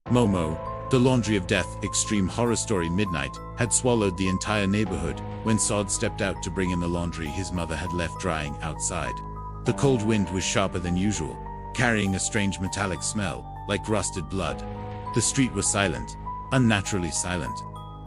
Momo, the laundry of death, extreme horror story. Midnight had swallowed the entire neighborhood when Sod stepped out to bring in the laundry his mother had left drying outside. The cold wind was sharper than usual, carrying a strange metallic smell, like rusted blood. The street was silent, unnaturally silent.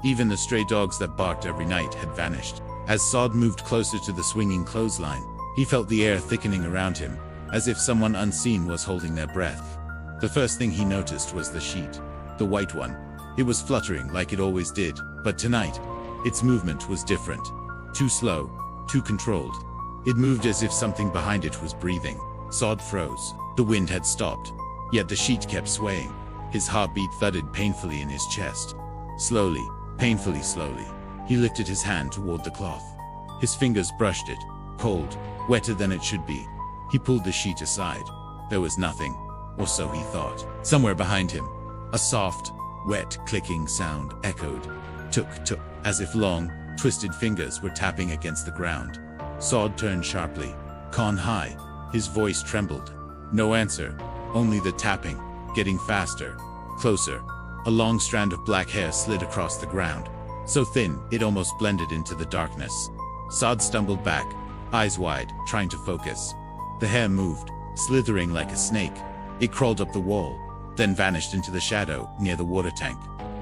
Even the stray dogs that barked every night had vanished. As Sod moved closer to the swinging clothesline, he felt the air thickening around him, as if someone unseen was holding their breath. The first thing he noticed was the sheet. The white one. It was fluttering like it always did, but tonight, its movement was different. Too slow, too controlled. It moved as if something behind it was breathing. Sod froze. The wind had stopped, yet the sheet kept swaying. His heartbeat thudded painfully in his chest. Slowly, painfully slowly, he lifted his hand toward the cloth. His fingers brushed it, cold, wetter than it should be. He pulled the sheet aside. There was nothing, or so he thought. Somewhere behind him, a soft, wet, clicking sound echoed. Tuk, tuk, as if long, twisted fingers were tapping against the ground. Sod turned sharply. Con high. His voice trembled. No answer, only the tapping, getting faster, closer. A long strand of black hair slid across the ground, so thin it almost blended into the darkness. Sod stumbled back, eyes wide, trying to focus. The hair moved, slithering like a snake. It crawled up the wall, then vanished into the shadow near the water tank.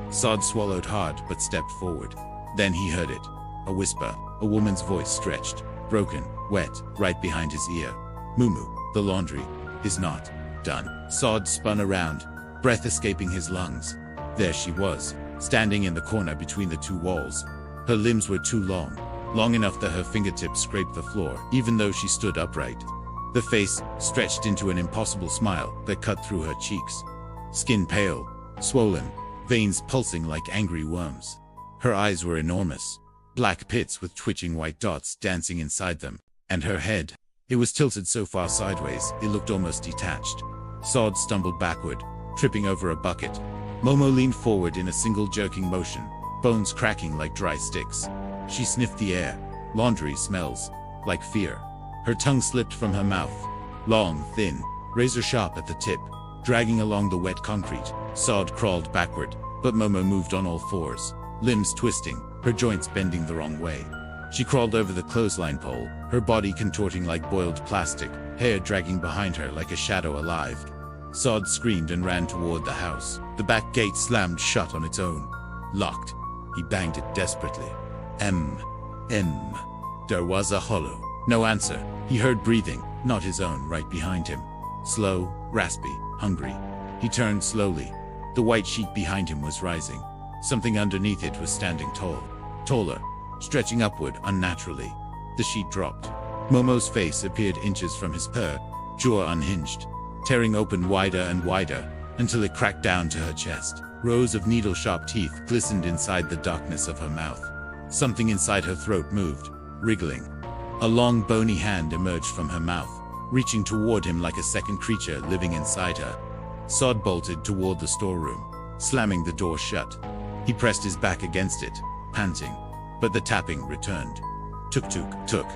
Sod swallowed hard but stepped forward. Then he heard it. A whisper, a woman's voice stretched, broken, wet, right behind his ear. Mumu, the laundry, is not done. Sod spun around, breath escaping his lungs. There she was, standing in the corner between the two walls. Her limbs were too long, long enough that her fingertips scraped the floor, even though she stood upright. The face stretched into an impossible smile that cut through her cheeks. Skin pale, swollen, veins pulsing like angry worms. Her eyes were enormous, black pits with twitching white dots dancing inside them, and her head, it was tilted so far sideways it looked almost detached. Sod stumbled backward, tripping over a bucket. Momo leaned forward in a single jerking motion, bones cracking like dry sticks. She sniffed the air. Laundry smells like fear. Her tongue slipped from her mouth, long, thin, razor sharp at the tip, dragging along the wet concrete. Sod crawled backward, but Momo moved on all fours, limbs twisting, her joints bending the wrong way. She crawled over the clothesline pole, her body contorting like boiled plastic, hair dragging behind her like a shadow alive. Sod screamed and ran toward the house. The back gate slammed shut on its own. Locked. He banged it desperately. There was a hollow. No answer. He heard breathing, not his own, right behind him. Slow, raspy, hungry. He turned slowly. The white sheet behind him was rising. Something underneath it was standing tall. Taller. Stretching upward unnaturally. The sheet dropped. Momo's face appeared inches from his jaw unhinged, tearing open wider and wider, until it cracked down to her chest. Rows of needle-sharp teeth glistened inside the darkness of her mouth. Something inside her throat moved, wriggling. A long bony hand emerged from her mouth, reaching toward him like a second creature living inside her. Sod bolted toward the storeroom, slamming the door shut. He pressed his back against it, panting. But the tapping returned. Tuk tuk tuk.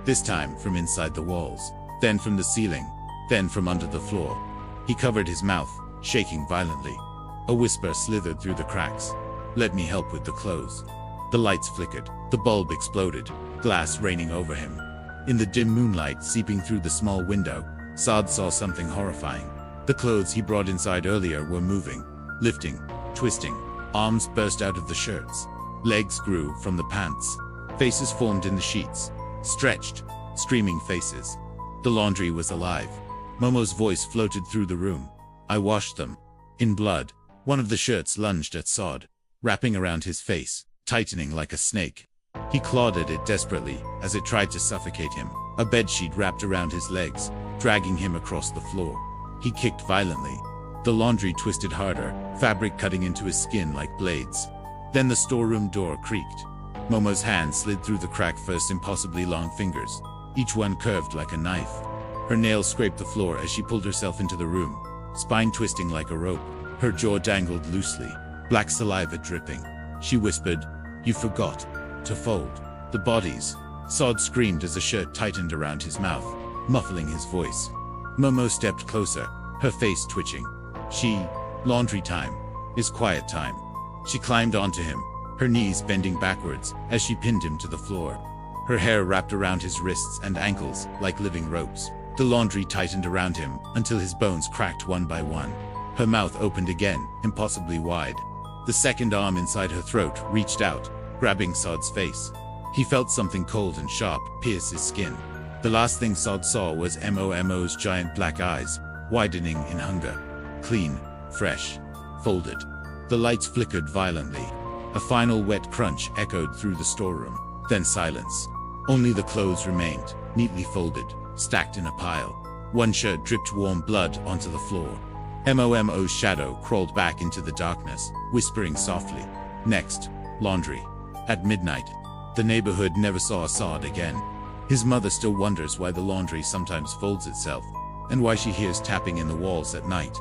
This time from inside the walls, then from the ceiling, then from under the floor. He covered his mouth, shaking violently. A whisper slithered through the cracks. Let me help with the clothes. The lights flickered. The bulb exploded, glass raining over him. In the dim moonlight seeping through the small window, Sod saw something horrifying. The clothes he brought inside earlier were moving, lifting, twisting. Arms burst out of the shirts. Legs grew from the pants. Faces formed in the sheets. Stretched, screaming faces. The laundry was alive. Momo's voice floated through the room. I washed them. In blood. One of the shirts lunged at Sod, wrapping around his face, tightening like a snake. He clawed at it desperately as it tried to suffocate him. A bedsheet wrapped around his legs, dragging him across the floor. He kicked violently. The laundry twisted harder, fabric cutting into his skin like blades. Then the storeroom door creaked. Momo's hand slid through the crack, first impossibly long fingers, each one curved like a knife. Her nails scraped the floor as she pulled herself into the room, spine twisting like a rope. Her jaw dangled loosely, black saliva dripping. She whispered, "You forgot to fold the bodies." Sod screamed as a shirt tightened around his mouth, muffling his voice. Momo stepped closer, her face twitching. Laundry time. It's quiet time. She climbed onto him, her knees bending backwards as she pinned him to the floor. Her hair wrapped around his wrists and ankles like living ropes. The laundry tightened around him until his bones cracked one by one. Her mouth opened again, impossibly wide. The second arm inside her throat reached out, grabbing Sod's face. He felt something cold and sharp pierce his skin. The last thing Sod saw was Momo's giant black eyes, widening in hunger. Clean, fresh, folded. The lights flickered violently. A final wet crunch echoed through the storeroom. Then silence. Only the clothes remained, neatly folded, stacked in a pile. One shirt dripped warm blood onto the floor. Momo's shadow crawled back into the darkness, whispering softly. Next, laundry. At midnight. The neighborhood never saw Sod again. His mother still wonders why the laundry sometimes folds itself, and why she hears tapping in the walls at night.